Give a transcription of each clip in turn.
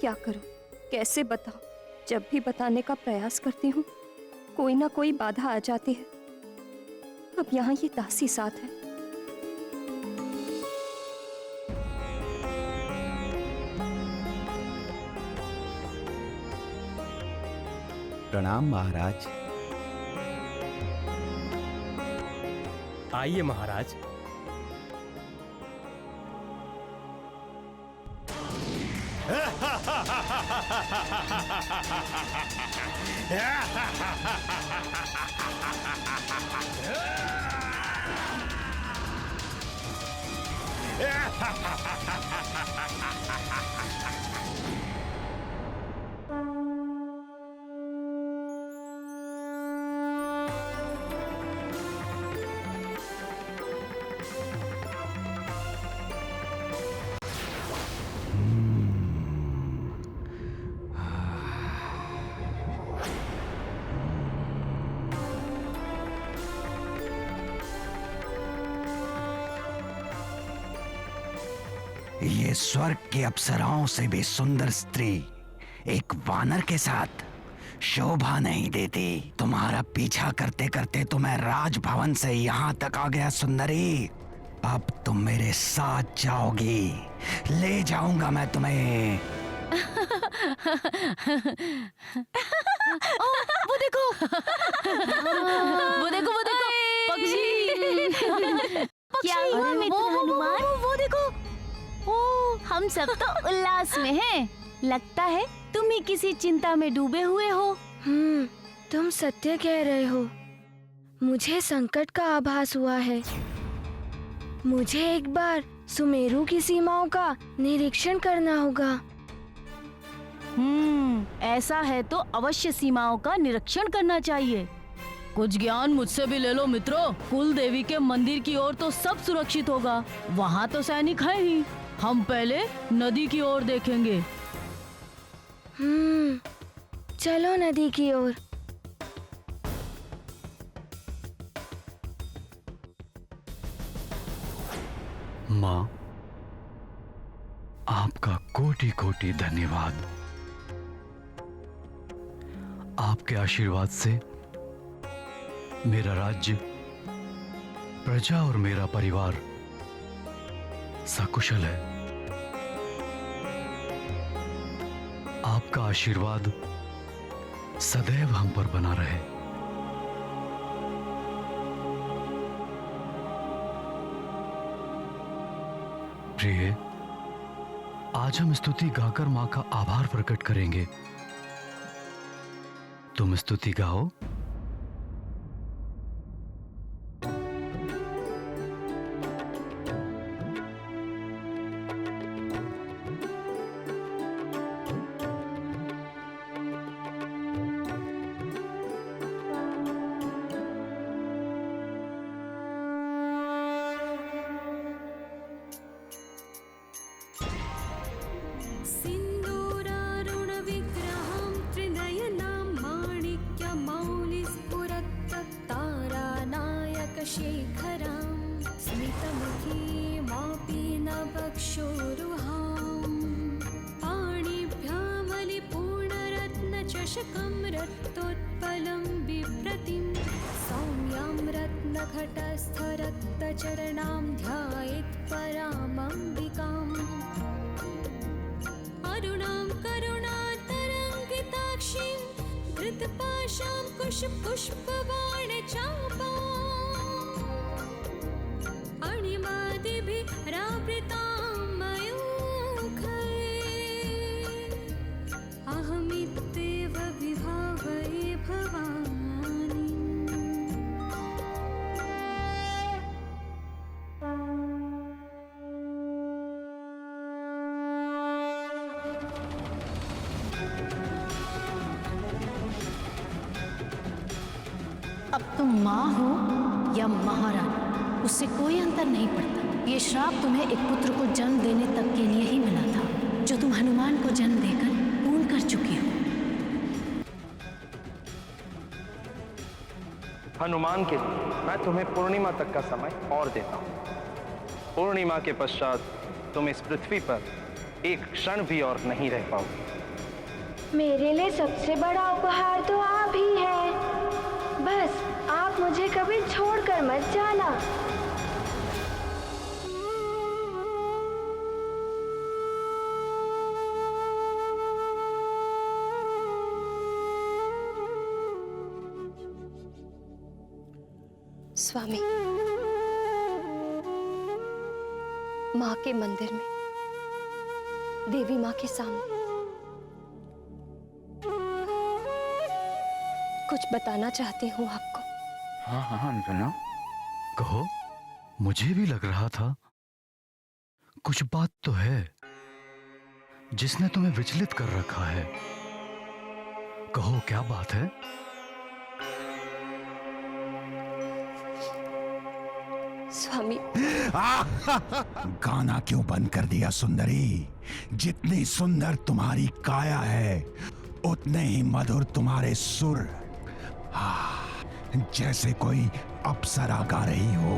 क्या करूं, कैसे बताऊं? जब भी बताने का प्रयास करती हूँ कोई ना कोई बाधा आ जाती है। अब यहाँ ये दासी साथ है। प्रणाम महाराज। आइए महाराज। ये स्वर्ग की अप्सराओं से भी सुंदर स्त्री एक वानर के साथ शोभा नहीं देती। तुम्हारा पीछा करते करते तो मैं राजभवन से यहाँ तक आ गया सुंदरी। अब तुम मेरे साथ जाओगी, ले जाऊंगा मैं तुम्हें। वो देखो वो देखो वो देखो पक्षी। क्या हुआ मित्र हनुमान? वो देखो। ओह, हम सब तो उल्लास में हैं। लगता है तुम ही किसी चिंता में डूबे हुए हो। तुम सत्य कह रहे हो। मुझे संकट का आभास हुआ है। मुझे एक बार सुमेरु की सीमाओं का निरीक्षण करना होगा। ऐसा है तो अवश्य सीमाओं का निरीक्षण करना चाहिए। कुछ ज्ञान मुझसे भी ले लो मित्रों। कुल देवी के मंदिर की ओर तो सब सुरक्षित होगा, वहाँ तो सैनिक है ही। हम पहले नदी की ओर देखेंगे। चलो नदी की ओर। माँ, आपका कोटि कोटि धन्यवाद। आपके आशीर्वाद से मेरा राज्य, प्रजा और मेरा परिवार सकुशल है। आपका आशीर्वाद सदैव हम पर बना रहे। प्रिय, आज हम स्तुति गाकर मां का आभार प्रकट करेंगे। तुम स्तुति गाओ। रक्तोत्पलं बिभ्रतिं सौम्यां रत्नघटस्थरक्तचरणां ध्यायेत् परामम्बिकाम् अरुणां करुणातरङ्गिताक्षीं धृतपाशां कुशपुष्पबाणचापाम् अणिमादिभिरावृतां अहमित्येव विभावये भवानी। अब तुम माँ हो या महारानी, उससे कोई अंतर नहीं पड़ता। ये श्राप तुम्हें एक पुत्र को जन्म देने तक के लिए ही मिला था, जो तुम हनुमान को जन्म देकर पूर्ण कर चुकी हो। हनुमान के लिए मैं तुम्हें पूर्णिमा तक का समय और देता हूं। पूर्णिमा के पश्चात तुम इस पृथ्वी पर एक क्षण भी और नहीं रह पाओगे। मेरे लिए सबसे बड़ा उपहार तो आप ही हैं। बस आप मुझे कभी छोड़कर मत जाना। स्वामी, माँ के मंदिर में देवी माँ के सामने कुछ बताना चाहती हूँ आपको। हाँ हाँ अंजना, कहो। मुझे भी लग रहा था कुछ बात तो है जिसने तुम्हें विचलित कर रखा है। कहो क्या बात है? स्वामी, गाना क्यों बंद कर दिया सुंदरी? जितनी सुंदर तुम्हारी काया है उतने ही मधुर तुम्हारे सुर। जैसे कोई अप्सरा गा रही हो।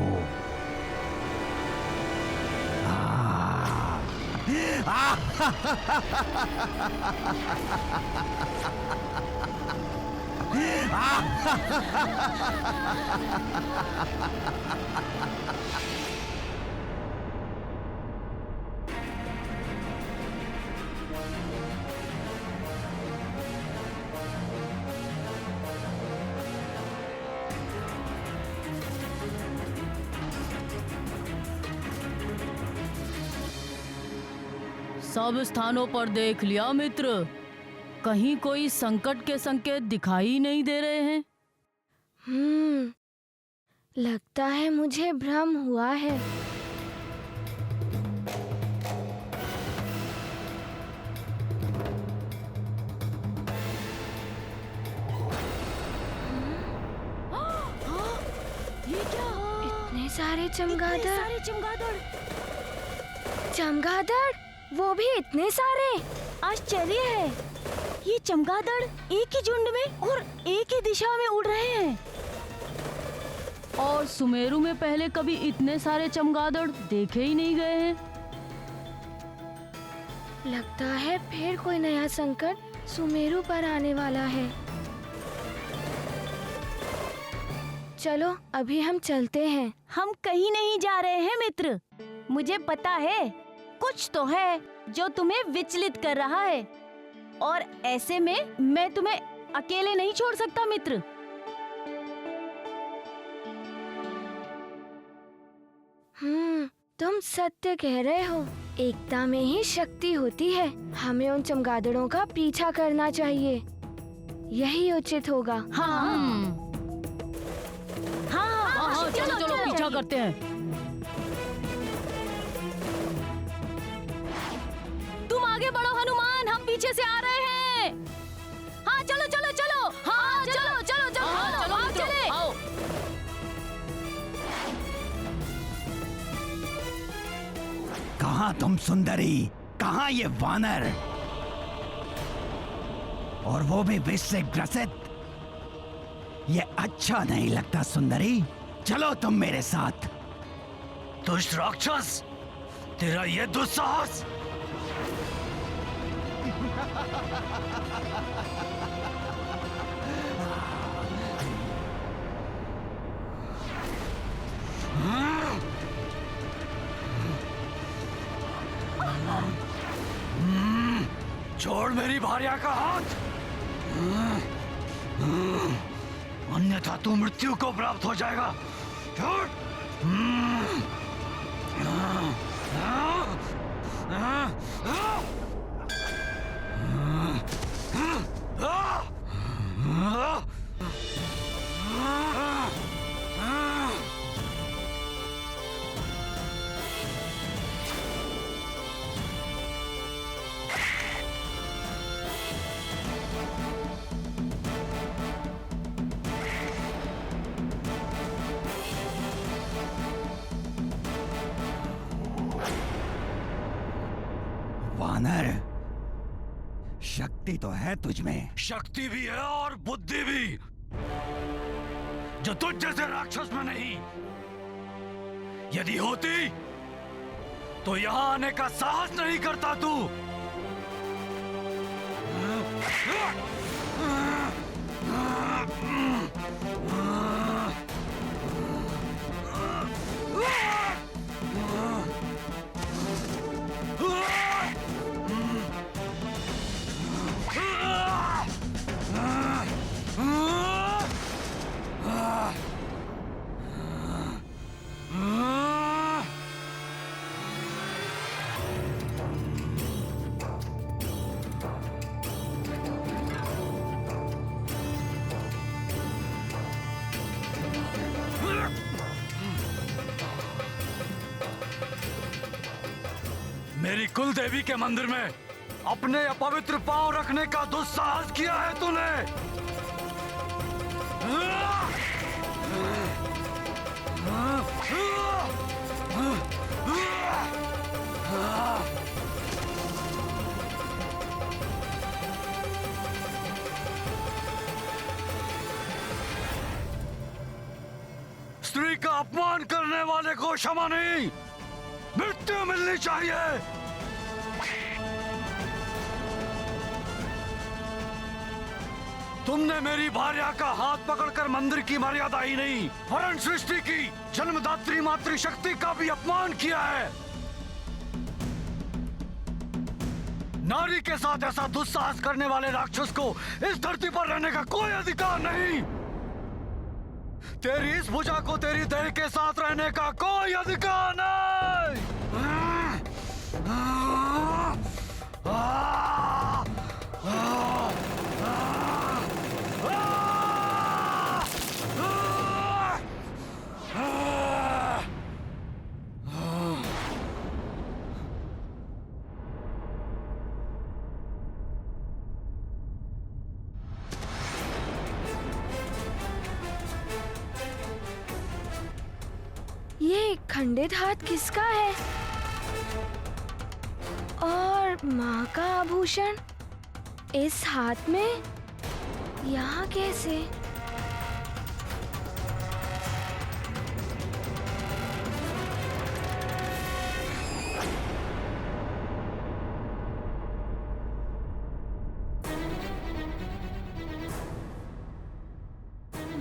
सब स्थानों पर देख लिया मित्र, कहीं कोई संकट के संकेत दिखाई नहीं दे रहे हैं। लगता है मुझे भ्रम हुआ है। ये क्या? इतने सारे चमगादड़। सारे चमगादड़। चमगादड़, वो भी इतने सारे। आश्चर्य है, ये चमगादड़ एक ही झुंड में और एक ही दिशा में उड़ रहे हैं। और सुमेरु में पहले कभी इतने सारे चमगादड़ देखे ही नहीं गए हैं। लगता है फिर कोई नया संकट सुमेरु पर आने वाला है। चलो अभी हम चलते हैं। हम कहीं नहीं जा रहे हैं मित्र। मुझे पता है कुछ तो है जो तुम्हें विचलित कर रहा है, और ऐसे में मैं तुम्हें अकेले नहीं छोड़ सकता मित्र। तुम सत्य कह रहे हो। एकता में ही शक्ति होती है। हमें उन चमगादड़ों का पीछा करना चाहिए, यही उचित होगा। हाँ चलो चलो पीछा करते हैं। तुम आगे बढ़ो हनुमान, हम पीछे से आ रहे हैं। हाँ चलो चलो चलो। हाँ चलो चलो चलो। हाँ, चलो आप चले। कहाँ तुम सुंदरी? कहाँ ये वानर? और वो भी विष से ग्रसित। ये अच्छा नहीं लगता सुंदरी। चलो तुम मेरे साथ। दुष्ट राक्षस, तेरा ये दुस्साहस! छोड़ मेरी भार्या का हाथ, अन्यथा तू मृत्यु को प्राप्त हो जाएगा। छोड़। वानर, शक्ति तो है तुझमें। शक्ति भी है और बुद्धि भी, जो तुझ जैसे राक्षस में नहीं। यदि होती तो यहाँ आने का साहस नहीं करता तू? मेरी कुल देवी के मंदिर में अपने अपवित्र पांव रखने का दुस्साहस किया है तूने। स्त्री का अपमान करने वाले को क्षमा नहीं, मृत्यु मिलनी चाहिए। तुमने मेरी भार्या का हाथ पकड़कर मंदिर की मर्यादा ही नहीं, वरन सृष्टि की जन्मदात्री मातृशक्ति का भी अपमान किया है। नारी के साथ ऐसा दुस्साहस करने वाले राक्षस को इस धरती पर रहने का कोई अधिकार नहीं। तेरी इस भुजा को तेरी देह के साथ रहने का कोई अधिकार नहीं। ये खंडित हाथ किसका है? और माँ का आभूषण इस हाथ में यहाँ कैसे?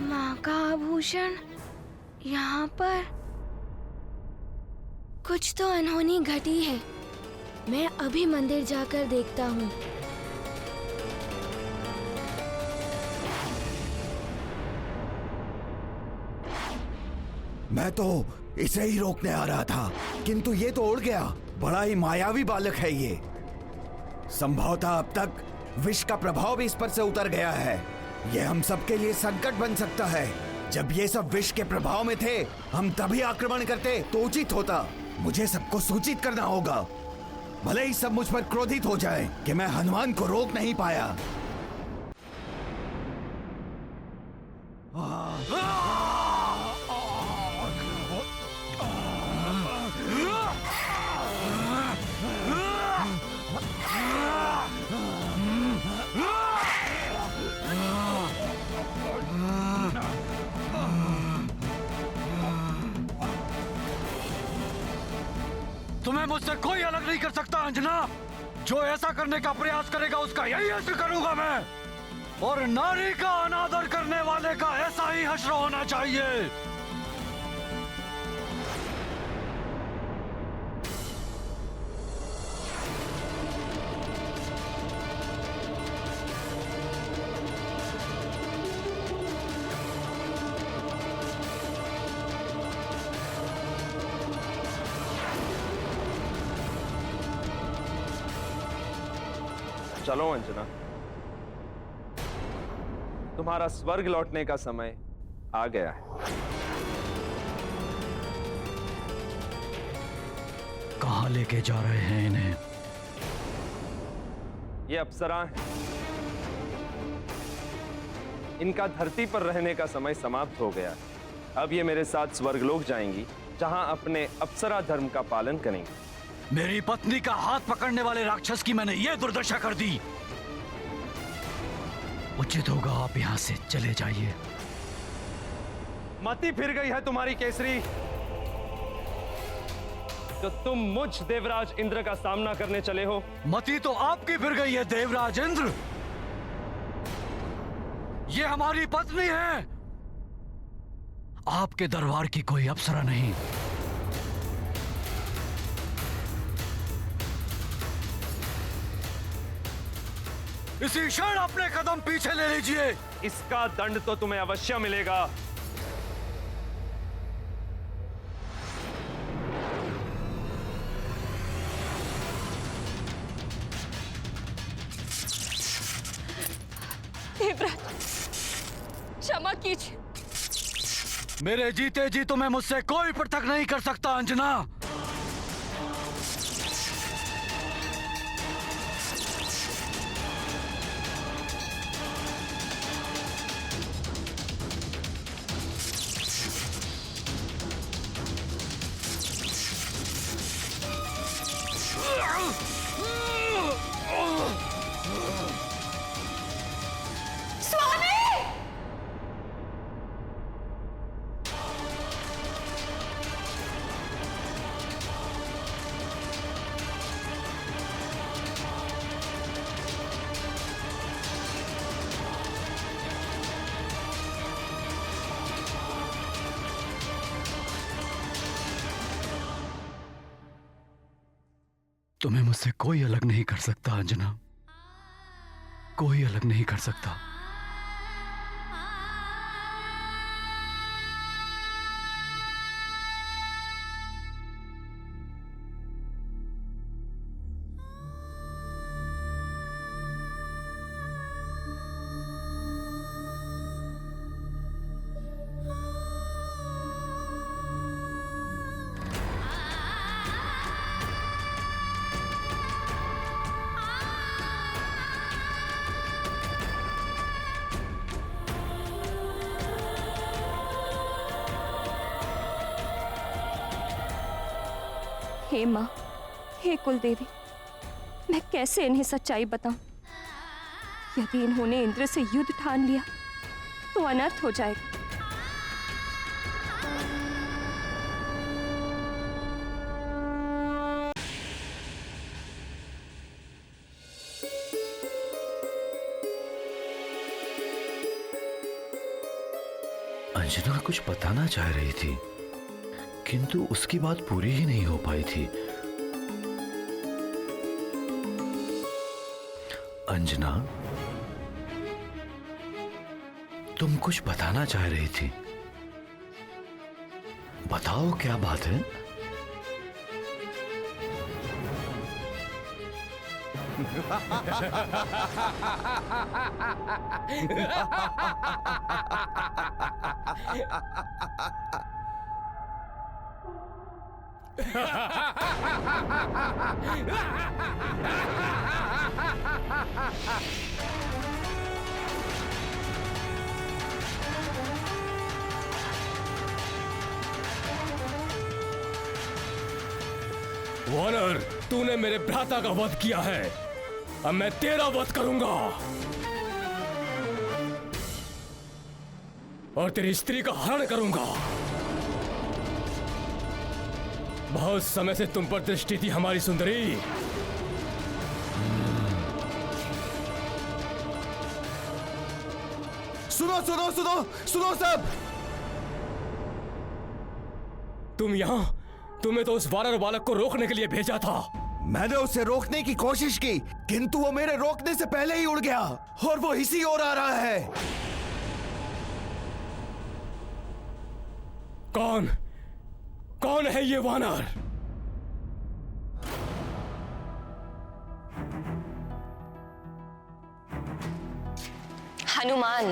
माँ का आभूषण यहाँ पर। कुछ तो अनहोनी घटी है। मैं अभी मंदिर जाकर देखता हूँ। मैं तो इसे ही रोकने आ रहा था, किंतु ये तो उड़ गया। बड़ा ही मायावी बालक है ये। संभवतः अब तक विष का प्रभाव भी इस पर से उतर गया है। ये हम सबके लिए संकट बन सकता है। जब ये सब विष के प्रभाव में थे, हम तभी आक्रमण करते तो उचित होता। मुझे सबको सूचित करना होगा, भले ही सब मुझ पर क्रोधित हो जाए कि मैं हनुमान को रोक नहीं पाया। तुम्हें मुझसे कोई अलग नहीं कर सकता अंजना। जो ऐसा करने का प्रयास करेगा उसका यही हश्र करूंगा मैं। और नारी का अनादर करने वाले का ऐसा ही हश्र होना चाहिए। चलो अंजना, तुम्हारा स्वर्ग लौटने का समय आ गया है। कहाँ लेके जा रहे हैं इन्हें? ये अप्सराएं हैं। इनका धरती पर रहने का समय समाप्त हो गया। अब ये मेरे साथ स्वर्गलोक जाएंगी, जहां अपने अप्सरा धर्म का पालन करेंगी। मेरी पत्नी का हाथ पकड़ने वाले राक्षस की मैंने ये दुर्दशा कर दी। उचित होगा आप यहाँ से चले जाइए। मति फिर गई है तुम्हारी केसरी। तो तुम मुझ देवराज इंद्र का सामना करने चले हो? मति तो आपकी फिर गई है देवराज इंद्र। ये हमारी पत्नी है, आपके दरबार की कोई अप्सरा नहीं। इसी क्षण अपने कदम पीछे ले लीजिए। इसका दंड तो तुम्हें अवश्य मिलेगा। देवराज, क्षमा कीजिए। मेरे जीते जी तुम्हें मुझसे कोई पृथक नहीं कर सकता अंजना। तुम्हें मुझसे कोई अलग नहीं कर सकता अंजना, कोई अलग नहीं कर सकता। हे माँ, हे कुलदेवी, मैं कैसे इन्हें सच्चाई बताऊं? यदि इन्होंने इंद्र से युद्ध ठान लिया तो अनर्थ हो जाएगा। अंजना कुछ बताना चाह रही थी, किंतु उसकी बात पूरी ही नहीं हो पाई थी। अंजना, तुम कुछ बताना चाह रही थी, बताओ क्या बात है? वानर, तूने मेरे भ्राता का वध किया है, अब मैं तेरा वध करूंगा और तेरी स्त्री का हरण करूंगा। बहुत समय से तुम पर दृष्टि थी हमारी सुंदरी। सुनो सुनो सुनो सुनो सब। तुम यहां, तुम्हें तो उस वानर बालक को रोकने के लिए भेजा था। मैंने उसे रोकने की कोशिश की, किंतु वो मेरे रोकने से पहले ही उड़ गया और वो इसी ओर आ रहा है। कौन है ये वानर? हनुमान।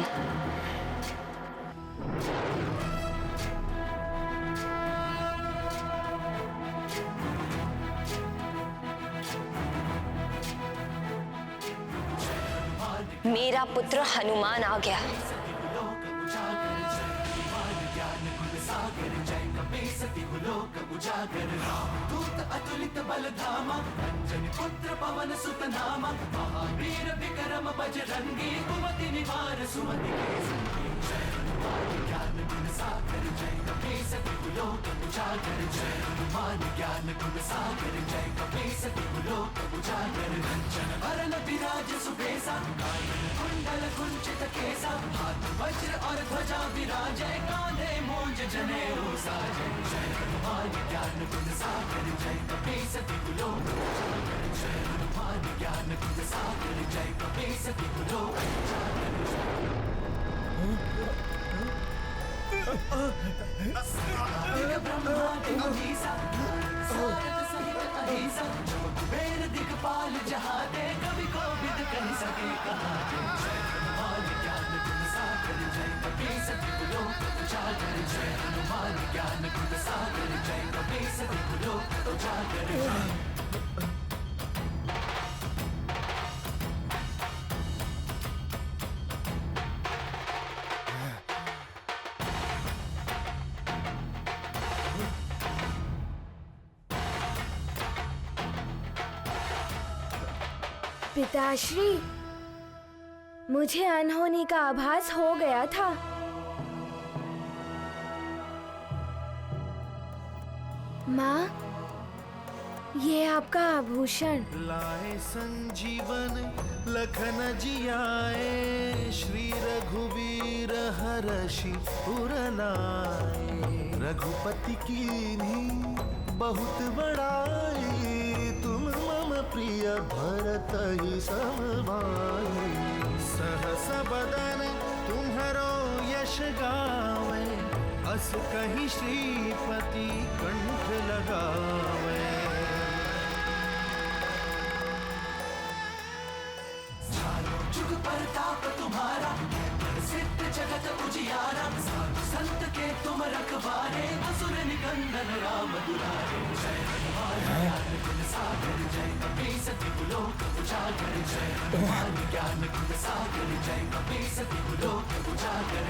मेरा पुत्र हनुमान आ गया। अतुलित बलधामा, अंजनी पुत्र पवन सुत नामा, महावीर विक्रम बजरंगी, कुमति निवार सुमति के संगी। हनुमान ज्ञान गुण सागर जय कपीस तिहु लोक उजागर जय हनुमान ज्ञान गुण सागर जय कपीस तिहु लोक उजागर कंचन बरन विराज सुबेसा कानन कुंडल कुंचित केसा हाथ वज्र और ध्वजा विराजय कांधे मूंज जनेऊ साजय जय हनुमान ज्ञान गुण सागर जय कपीस तिहु लोक उजागर जय हनुमान ज्ञान गुण सागर जय कपीस तिहु लोक उजागर ब्रह्मादि मुनीसा सारद सहित अहिसा जो कुबेर दिखपाल जहाँ दे कवि कोविद कह सके कहाँ दे जय हनुमान ज्ञान गुण सागर जय कपीस तिहु लोक उजागर जय हनुमान ज्ञान गुण सागर जय कपीस तिहु लोक उजागर जय पिताश्री, मुझे अनहोनी का आभास हो गया था। माँ, ये आपका आभूषण। लाए संजीवन लखन जियाए श्री रघुवीर हरषि उर लाए रघुपति कीन्ही बहुत बड़ाई तुम मम प्रिय भरत ही समभाई सहस बदन तुम्हरो यश गावे अस कहि श्रीपति कंठ लगावे जुग परताप तुम्हारा सिद्ध जगत उजियारा साधु संत के तुम रखवारे असुर निकंदन राम दुलारे जय हनुमान ज्ञान गुण सागर जय कपीस तिहु लोक उजागर जय हनुमान ज्ञान गुण सागर जय कपीस तिहु लोक उजागर